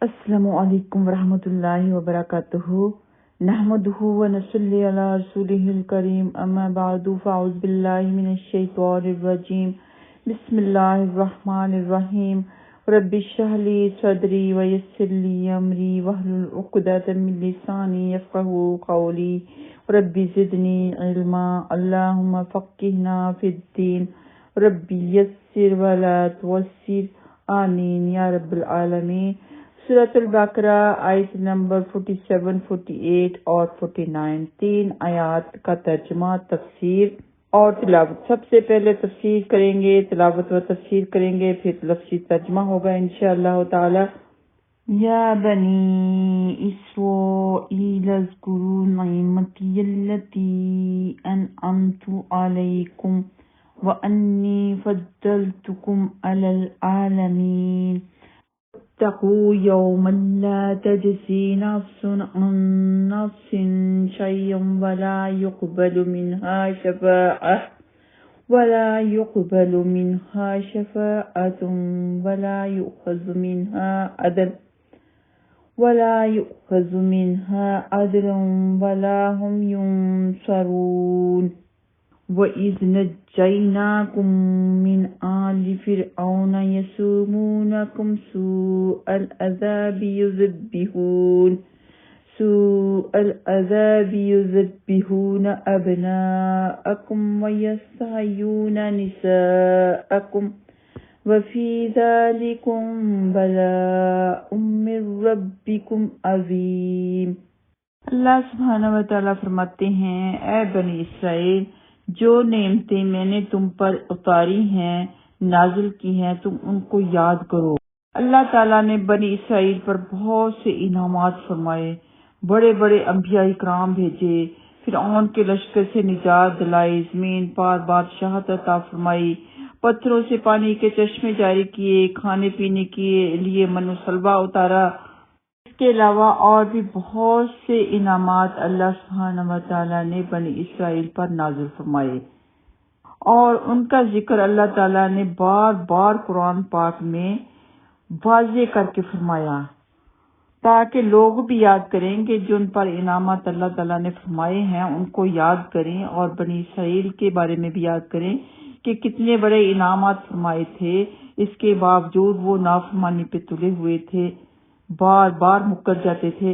السلام علیکم ورحمۃ اللہ وبرکاتہ نحمده ونصلی علی رسولہ الکریم اما بعد فاعوذ باللہ من الشیطان الرجیم بسم اللہ الرحمن الرحیم رب اشرح لی صدری ویسر لی امری واحلل عقدۃ من لسانی یفقهوا قولی رب زدنی علما اللہم فقہنا فی الدین رب یسر ولا تعسر آمین یا رب العالمین۔ سورۃ البقرہ آیت نمبر 47، 48 اور 49، 3 آیات کا ترجمہ، تفسیر اور تلاوت۔ سب سے پہلے تفسیر کریں گے، تلاوت و تفسیر کریں گے، پھر لفظی ترجمہ ہوگا انشاءاللہ تعالی۔ یا بنی اسرائیل اذکروا نعمتی التی انعمت علیکم وانی فضلتکم علی العالمین اتقوا یوما لا تجزی نفس عن نفس شیئا ولا يقبل منها شفاعة ولا يؤخذ منها عدل ولا هم ينصرون وَإِذْ نَجَّيْنَاكُمْ مِنْ آلِ فِرْعَوْنَ يَسُومُونَكُمْ سُوءَ الْعَذَابِ يُذَبِّحُونَ أَبْنَاءَكُمْ وَيَسْتَحْيُونَ نِسَاءَكُمْ وَفِي ذَلِكُمْ بَلَاءٌ مِّن رَّبِّكُمْ عَظِيمٌ۔ اللہ سبحانہ وتعالیٰ فرماتے ہیں، اے بنی اسرائیل، جو نعمتیں میں نے تم پر اتاری ہیں، نازل کی ہیں، تم ان کو یاد کرو۔ اللہ تعالیٰ نے بنی اسرائیل پر بہت سے انعامات فرمائے، بڑے بڑے انبیاء اکرام بھیجے، فرعون کے لشکر سے نجات دلائی، زمین پار بادشاہت عطا فرمائی، پتھروں سے پانی کے چشمے جاری کیے، کھانے پینے کے لیے من و سلوہ اتارا۔ اس کے علاوہ اور بھی بہت سے انعامات اللہ سبحانہ وتعالیٰ نے بنی اسرائیل پر نازل فرمائے، اور ان کا ذکر اللہ تعالیٰ نے بار بار قرآن پاک میں واضح کر کے فرمایا، تاکہ لوگ بھی یاد کریں کہ جن پر انعامات اللہ تعالیٰ نے فرمائے ہیں ان کو یاد کریں، اور بنی اسرائیل کے بارے میں بھی یاد کریں کہ کتنے بڑے انعامات فرمائے تھے، اس کے باوجود وہ نافرمانی پہ تلے ہوئے تھے، بار بار مکر جاتے تھے،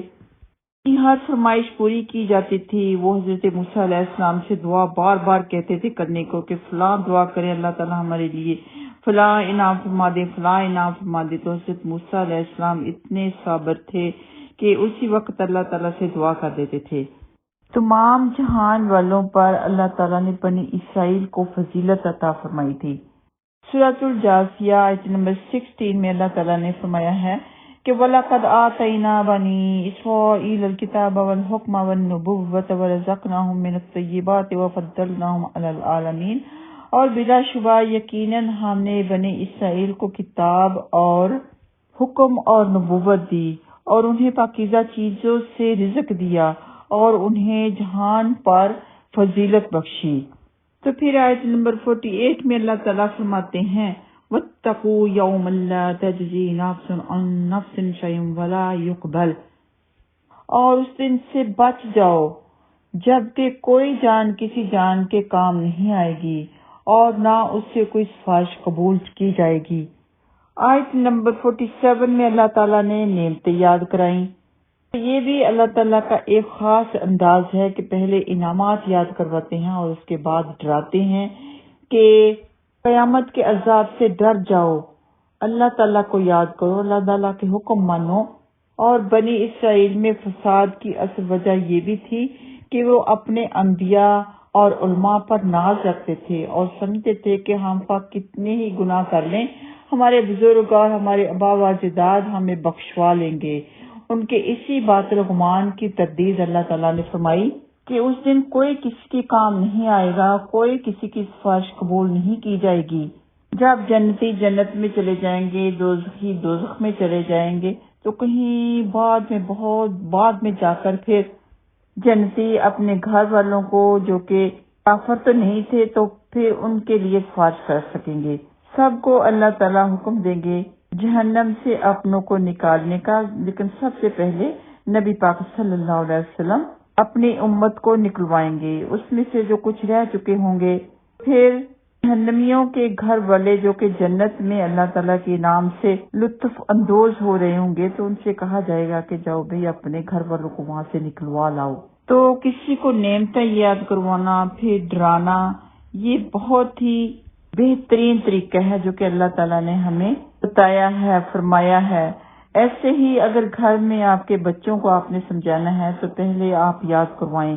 ہر فرمائش پوری کی جاتی تھی۔ وہ حضرت موسیٰ علیہ السلام سے دعا بار بار کہتے تھے کرنے کو کہ فلاں دعا کریں اللہ تعالیٰ ہمارے لیے، فلاں انعام فرما دے، فلاں انعام فرما دے۔ تو حضرت موسیٰ علیہ السلام اتنے صابر تھے کہ اسی وقت اللہ تعالیٰ سے دعا کر دیتے تھے۔ تمام جہان والوں پر اللہ تعالیٰ نے بنی اسرائیل کو فضیلت عطا فرمائی تھی۔ سورۃ الجاثیہ آیت نمبر 16 میں اللہ تعالیٰ نے فرمایا ہے کہ وَلَقَدْ آتَيْنَا بَنِي إِسْرَائِيلَ الْكِتَابَ وَالْحُكْمَ وَالنُّبُوَّةَ وَرَزَقْنَاهُم مِّنَ الطَّيِّبَاتِ وَفَضَّلْنَاهُمْ عَلَى الْعَالَمِينَ، اور بلا شبہ یقیناً ہم نے بنی اسرائیل کو کتاب اور حکم اور نبوت دی، اور انہیں پاکیزہ چیزوں سے رزق دیا، اور انہیں جہان پر فضیلت بخشی۔ تو پھر آیت نمبر 48 میں اللہ تعالیٰ فرماتے ہیں وَاتَّقُوا يَوْمًا لَا تَجْزِي نَفْسٌ عَن نَفْسٍ شَيْئًا وَلَا يُقْبَلُ، اور اس دن سے بچ جاؤ جبکہ کوئی جان کسی جان کے کام نہیں آئے گی، اور نہ اس سے کوئی سفارش قبول کی جائے گی۔ آیت نمبر 47 میں اللہ تعالیٰ نے نعمتیں یاد کرائیں۔ یہ بھی اللہ تعالیٰ کا ایک خاص انداز ہے کہ پہلے انعامات یاد کرواتے ہیں اور اس کے بعد ڈراتے ہیں کہ قیامت کے عذاب سے ڈر جاؤ، اللہ تعالیٰ کو یاد کرو، اللہ تعالیٰ کے حکم مانو۔ اور بنی اسرائیل میں فساد کی اصل وجہ یہ بھی تھی کہ وہ اپنے انبیاء اور علماء پر ناز رکھتے تھے اور سمجھتے تھے کہ ہم پاک کتنے ہی گناہ کر لیں، ہمارے بزرگ اور ہمارے آبا و اجداد ہمیں بخشوا لیں گے۔ ان کے اسی باطل گمان کی تردید اللہ تعالیٰ نے فرمائی کہ اس دن کوئی کسی کے کام نہیں آئے گا، کوئی کسی کی سفارش قبول نہیں کی جائے گی۔ جب جنتی جنت میں چلے جائیں گے، دوزخی دوزخ میں چلے جائیں گے، تو کہیں بہت بعد میں جا کر پھر جنتی اپنے گھر والوں کو جو کہ کافر تو نہیں تھے تو پھر ان کے لیے سفارش کر سکیں گے۔ سب کو اللہ تعالیٰ حکم دیں گے جہنم سے اپنوں کو نکالنے کا، لیکن سب سے پہلے نبی پاک صلی اللہ علیہ وسلم اپنی امت کو نکلوائیں گے، اس میں سے جو کچھ رہ چکے ہوں گے۔ پھر جہنمیوں کے گھر والے جو کہ جنت میں اللہ تعالیٰ کے نام سے لطف اندوز ہو رہے ہوں گے، تو ان سے کہا جائے گا کہ جاؤ بھئی اپنے گھر والوں کو وہاں سے نکلوا لاؤ۔ تو کسی کو نعمتیں یاد کروانا، پھر ڈرانا، یہ بہت ہی بہترین طریقہ ہے جو کہ اللہ تعالیٰ نے ہمیں بتایا ہے، فرمایا ہے۔ ایسے ہی اگر گھر میں آپ کے بچوں کو آپ نے سمجھانا ہے تو پہلے آپ یاد کروائیں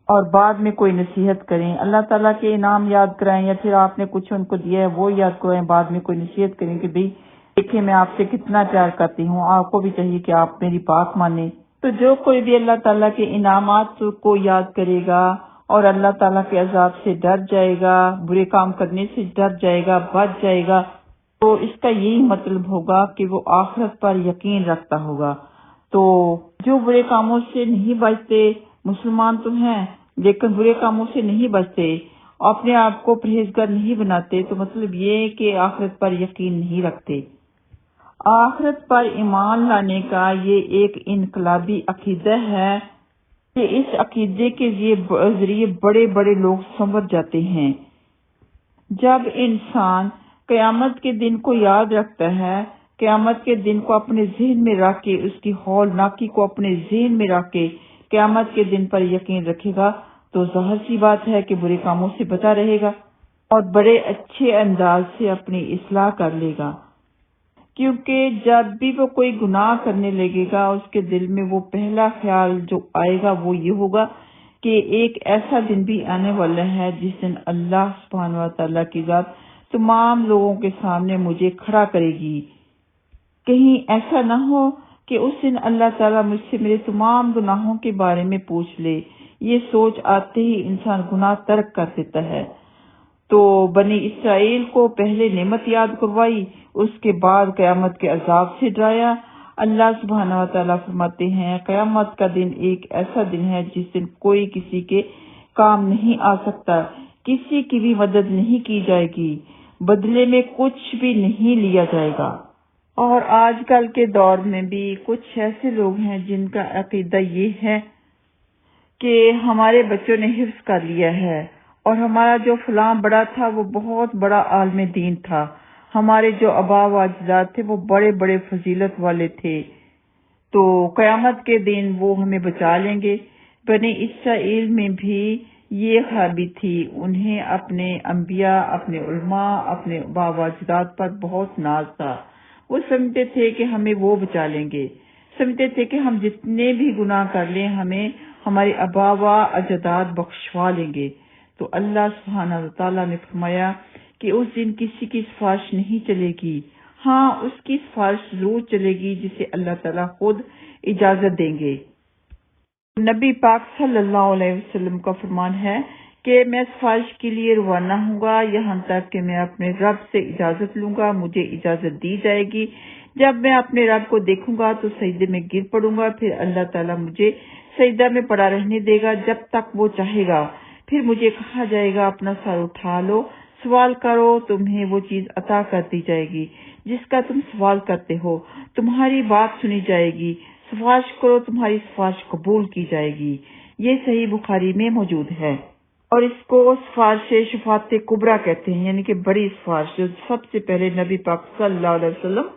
اور بعد میں کوئی نصیحت کریں، اللہ تعالیٰ کے انعام یاد کرائیں، یا پھر آپ نے کچھ ان کو دیا ہے وہ یاد کروائیں، بعد میں کوئی نصیحت کریں کہ بھئی دیکھیں میں آپ سے کتنا پیار کرتی ہوں، آپ کو بھی چاہیے کہ آپ میری بات مانیں۔ تو جو کوئی بھی اللہ تعالیٰ کے انعامات کو یاد کرے گا اور اللہ تعالیٰ کے عذاب سے ڈر جائے گا، برے کام کرنے سے ڈر جائے گا، بچ جائے گا، تو اس کا یہی مطلب ہوگا کہ وہ آخرت پر یقین رکھتا ہوگا۔ تو جو برے کاموں سے نہیں بچتے، مسلمان تو ہیں لیکن برے کاموں سے نہیں بچتے، اپنے آپ کو پرہیزگار نہیں بناتے، تو مطلب یہ ہے کہ آخرت پر یقین نہیں رکھتے۔ آخرت پر ایمان لانے کا یہ ایک انقلابی عقیدہ ہے کہ اس عقیدے کے ذریعے بڑے بڑے لوگ سنور جاتے ہیں۔ جب انسان قیامت کے دن کو یاد رکھتا ہے، قیامت کے دن کو اپنے ذہن میں رکھ کے، اس کی ہولناکی کو اپنے ذہن میں رکھ کے قیامت کے دن پر یقین رکھے گا، تو ظاہر سی بات ہے کہ برے کاموں سے بچا رہے گا اور بڑے اچھے انداز سے اپنی اصلاح کر لے گا۔ کیونکہ جب بھی وہ کوئی گناہ کرنے لگے گا، اس کے دل میں وہ پہلا خیال جو آئے گا وہ یہ ہوگا کہ ایک ایسا دن بھی آنے والا ہے جس دن اللہ سبحانہ و تعالیٰ کی ذات تمام لوگوں کے سامنے مجھے کھڑا کرے گی۔ کہیں ایسا نہ ہو کہ اس دن اللہ تعالیٰ مجھ سے میرے تمام گناہوں کے بارے میں پوچھ لے۔ یہ سوچ آتے ہی انسان گناہ ترک کر دیتا ہے۔ تو بنی اسرائیل کو پہلے نعمت یاد کروائی، اس کے بعد قیامت کے عذاب سے ڈرایا۔ اللہ سبحانہ و تعالیٰ فرماتے ہیں قیامت کا دن ایک ایسا دن ہے جس دن کوئی کسی کے کام نہیں آ سکتا، کسی کی بھی مدد نہیں کی جائے گی، بدلے میں کچھ بھی نہیں لیا جائے گا۔ اور آج کل کے دور میں بھی کچھ ایسے لوگ ہیں جن کا عقیدہ یہ ہے کہ ہمارے بچوں نے حفظ کر لیا ہے اور ہمارا جو فلاں بڑا تھا وہ بہت بڑا عالم دین تھا، ہمارے جو آبا و اجداد تھے وہ بڑے بڑے فضیلت والے تھے، تو قیامت کے دن وہ ہمیں بچا لیں گے۔ بنی اسرائیل میں بھی یہ خرابی تھی، انہیں اپنے انبیاء، اپنے علماء، اپنے آبا و اجداد پر بہت ناز تھا۔ وہ سمجھتے تھے کہ ہمیں وہ بچا لیں گے، سمجھتے تھے کہ ہم جتنے بھی گناہ کر لیں ہمیں ہمارے آبا و اجداد بخشوا لیں گے۔ تو اللہ سبحانہ وتعالیٰ نے فرمایا کہ اس دن کسی کی سفارش نہیں چلے گی، ہاں اس کی سفارش ضرور چلے گی جسے اللہ تعالیٰ خود اجازت دیں گے۔ نبی پاک صلی اللہ علیہ وسلم کا فرمان ہے کہ میں سفارش کے لیے روانہ ہوں گا یہاں تک کہ میں اپنے رب سے اجازت لوں گا، مجھے اجازت دی جائے گی۔ جب میں اپنے رب کو دیکھوں گا تو سجدے میں گر پڑوں گا، پھر اللہ تعالیٰ مجھے سجدہ میں پڑا رہنے دے گا جب تک وہ چاہے گا۔ پھر مجھے کہا جائے گا اپنا سر اٹھا لو، سوال کرو، تمہیں وہ چیز عطا کر دی جائے گی جس کا تم سوال کرتے ہو، تمہاری بات سنی جائے گی، سفارش کرو تمہاری سفارش قبول کی جائے گی۔ یہ صحیح بخاری میں موجود ہے اور اس کو سفارش شفاعت کبریٰ کہتے ہیں، یعنی کہ بڑی سفارش جو سب سے پہلے نبی پاک صلی اللہ علیہ وسلم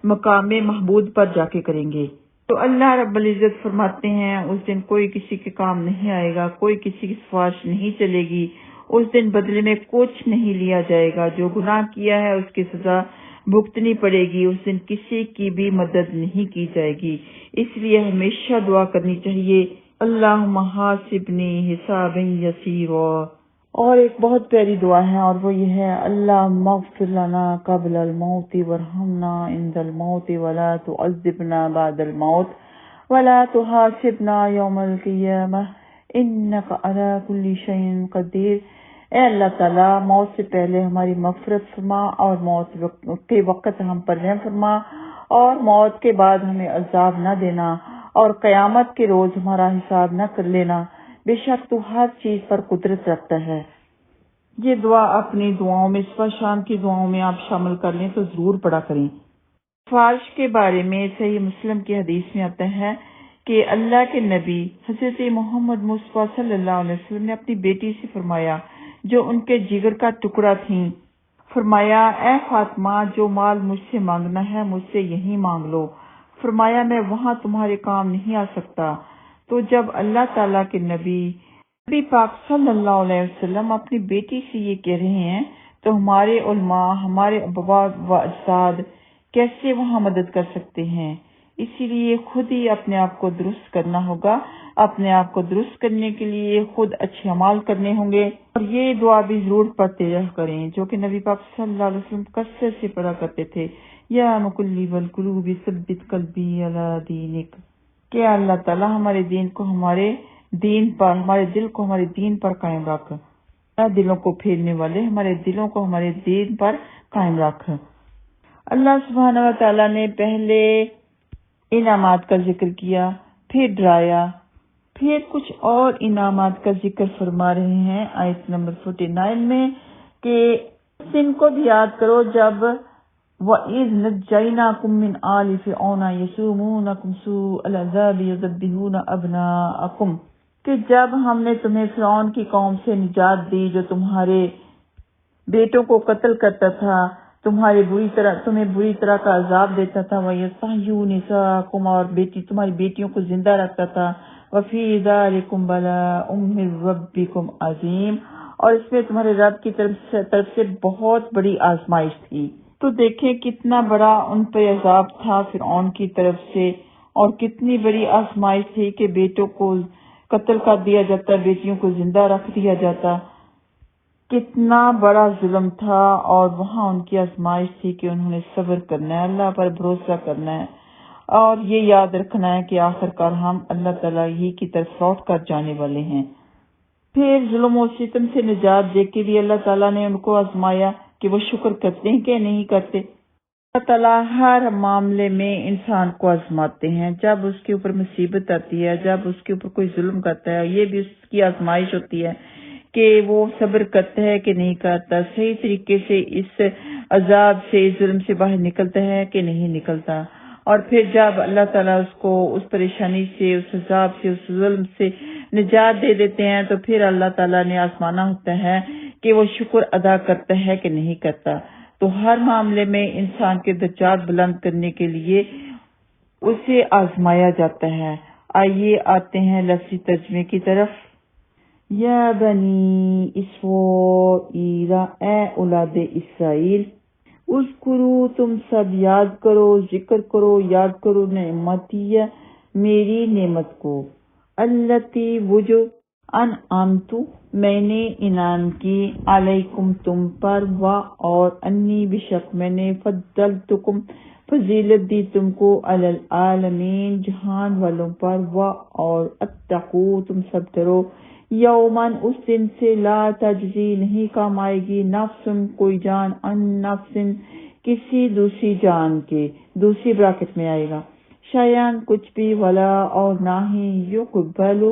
مقام محمود پر جا کے کریں گے۔ تو اللہ رب العزت فرماتے ہیں اس دن کوئی کسی کے کام نہیں آئے گا، کوئی کسی کی سفارش نہیں چلے گی، اس دن بدلے میں کچھ نہیں لیا جائے گا، جو گناہ کیا ہے اس کی سزا بھگتنی پڑے گی، اس دن کسی کی بھی مدد نہیں کی جائے گی۔ اس لیے ہمیشہ دعا کرنی چاہیے اللہم حاسبنی حسابا یسیرا۔ اور ایک بہت پیاری دعا ہے اور وہ یہ ہے اللہم اغفر لنا قبل الموت وارحمنا عند الموت ولا تعذبنا بعد الموت ولا تحاسبنا یوم القیامہ انک علی کل شیء قدیر۔ اے اللہ تعالیٰ موت سے پہلے ہماری مغفرت فرما اور موت کے وقت ہم پر رحم فرما اور موت کے بعد ہمیں عذاب نہ دینا اور قیامت کے روز ہمارا حساب نہ کر لینا، بے شک تو ہر چیز پر قدرت رکھتا ہے۔ یہ دعا اپنی دعاؤں میں، صبح شام کی دعاؤں میں آپ شامل کر لیں تو ضرور پڑھا کریں۔ فارش کے بارے میں صحیح مسلم کی حدیث میں آتا ہے کہ اللہ کے نبی حضرت محمد مصطفیٰ صلی اللہ علیہ وسلم نے اپنی بیٹی سے فرمایا جو ان کے جگر کا ٹکڑا تھیں، فرمایا اے فاطمہ جو مال مجھ سے مانگنا ہے مجھ سے یہی مانگ لو، فرمایا میں وہاں تمہارے کام نہیں آ سکتا۔ تو جب اللہ تعالیٰ کے نبی پاک صلی اللہ علیہ وسلم اپنی بیٹی سے یہ کہہ رہے ہیں تو ہمارے علماء، ہمارے ابا و اجداد کیسے وہاں مدد کر سکتے ہیں؟ اسی لیے خود ہی اپنے آپ کو درست کرنا ہوگا، اپنے آپ کو درست کرنے کے لیے خود اچھے اعمال کرنے ہوں گے، اور یہ دعا بھی ضرور پڑھتے رہ کریں جو کہ نبی پاک صلی اللہ علیہ وسلم کثرت سے پڑھا کرتے تھے، یا مقلب القلوب ثبت قلبی علی دینک، کہ اللہ تعالیٰ ہمارے دین کو ہمارے دین پر، ہمارے دل کو ہمارے دین پر قائم رکھ، دلوں کو پھیرنے والے ہمارے دلوں کو ہمارے دین پر قائم رکھ۔ اللہ سبحانہ و تعالیٰ نے پہلے انعامات کا ذکر کیا، پھر ڈرایا، پھر کچھ اور انعامات کا ذکر فرما رہے ہیں آیت نمبر 49 میں کہ اس دن کو بھی یاد کرو جب وَإِذْ نَجَّيْنَاكُمْ مِنْ آلِ فِرْعَوْنَ يَسُومُونَكُمْ سُوءَ الْعَذَابِ يُذَبِّحُونَ أَبْنَاءَكُمْ، کہ جب ہم نے تمہیں فرعون کی قوم سے نجات دی جو تمہارے بیٹوں کو قتل کرتا تھا، تمہیں بری طرح کا عذاب دیتا تھا، وَيَسْتَحْيُونَ نِسَاءَكُمْ، اور تمہاری بیٹیوں کو زندہ رکھتا تھا، وَفِي ذَلِكُمْ بَلَاءٌ مِّن رَبِّكُمْ عَظِيمٌ، اور اس میں تمہارے رب کی طرف سے بہت بڑی آزمائش تھی۔ تو دیکھیں کتنا بڑا ان پہ عذاب تھا فرعون کی طرف سے، اور کتنی بڑی آزمائش تھی کہ بیٹوں کو قتل کر دیا جاتا، بیٹیوں کو زندہ رکھ دیا جاتا، کتنا بڑا ظلم تھا، اور وہاں ان کی آزمائش تھی کہ انہوں نے صبر کرنا ہے، اللہ پر بھروسہ کرنا ہے، اور یہ یاد رکھنا ہے کہ آخر کار ہم اللہ تعالیٰ ہی کی طرف لوٹ کر جانے والے ہیں۔ پھر ظلم و ستم سے نجات دے کے بھی اللہ تعالیٰ نے ان کو آزمایا کہ وہ شکر کرتے ہیں کہ نہیں کرتے۔ اللہ تعالیٰ ہر معاملے میں انسان کو آزماتے ہیں، جب اس کے اوپر مصیبت آتی ہے، جب اس کے اوپر کوئی ظلم کرتا ہے، یہ بھی اس کی آزمائش ہوتی ہے کہ وہ صبر کرتا ہے کہ نہیں کرتا، صحیح طریقے سے اس عذاب سے، اس ظلم سے باہر نکلتا ہے کہ نہیں نکلتا۔ اور پھر جب اللہ تعالیٰ اس کو اس پریشانی سے، اس عذاب سے، اس ظلم سے نجات دے دیتے ہیں تو پھر اللہ تعالیٰ نے آزمانا ہوتا ہے کہ وہ شکر ادا کرتا ہے کہ نہیں کرتا۔ تو ہر معاملے میں انسان کے درجات بلند کرنے کے لیے اسے آزمایا جاتا ہے۔ آئیے آتے ہیں لفظی ترجمے کی طرف۔ یا بنی اسرائیل، اے اولاد اسرائیل، اذکروا، تم سب یاد کرو، ذکر کرو، یاد کرو نعمتی، میری نعمت کو، التی وہ جو انعمت، میں نے انعام کی، علیکم تم پر، اور انی بشک میں نے فضلتکم، فضیلت دی تم کو، علی العالمین، جہان والوں پر، اور اتقوا، تم سب ڈرو، یومن، اس دن سے، لا تجزی، نہیں کمائے گی، نفس، کوئی جان، ان نفس، کسی دوسری جان کے، دوسری براکٹ میں آئے گا، شیئن، کچھ بھی، ولا، اور نہ ہی، یقبل،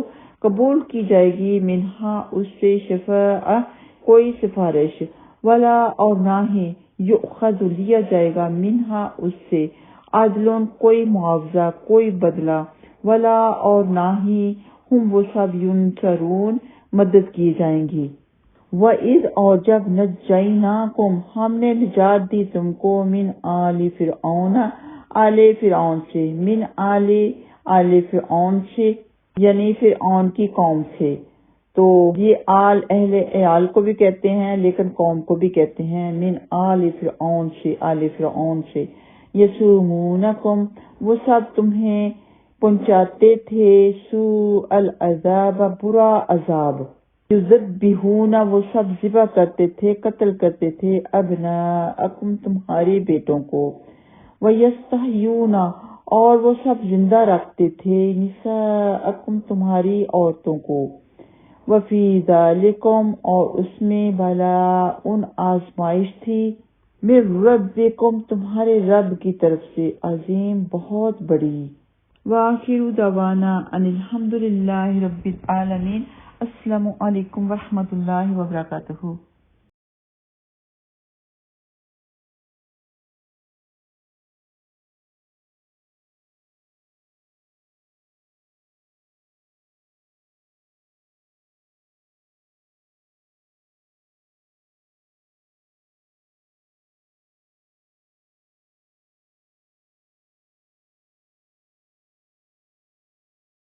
قبول کی جائے گی، منہا، اس سے، شفاعہ، کوئی سفارش، ولا، اور نہ ہی، یؤخذ، لیا جائے گا، منہا، اس سے، عدل، کوئی معاوضہ، کوئی بدلہ، ولا، اور نہ ہی، ہم وہ سب، ینصرون، مدد کی جائیں گی۔ وَإِذْ، اور جب، نَجَّيْنَاكُمْ، ہم نے نجات دی تم کو، من آل فرعون، آل فرعون سے، من آل فرعون سے، یعنی فرعون کی قوم سے۔ تو یہ آل اہل عیال کو بھی کہتے ہیں لیکن قوم کو بھی کہتے ہیں، من آل فرعون سے، آل فرعون سے، یسومونکم، وہ سب تمہیں پہنچاتے تھے، سوء العذاب، برا عذاب، یذبحون، وہ سب ذبح کرتے تھے، قتل کرتے تھے، ابناءکم، تمہارے بیٹوں کو، ویستحیون، اور وہ سب زندہ رکھتے تھے، نساءکم، تمہاری عورتوں کو، وفی ذالکم، اور اس میں، بلاء، آزمائش تھی، من ربکم، تمہارے رب کی طرف سے، عظیم، بہت بڑی۔ وآخر دعوانا ان الحمد للہ رب العالمین۔ السلام علیکم ورحمۃ اللہ وبرکاتہ۔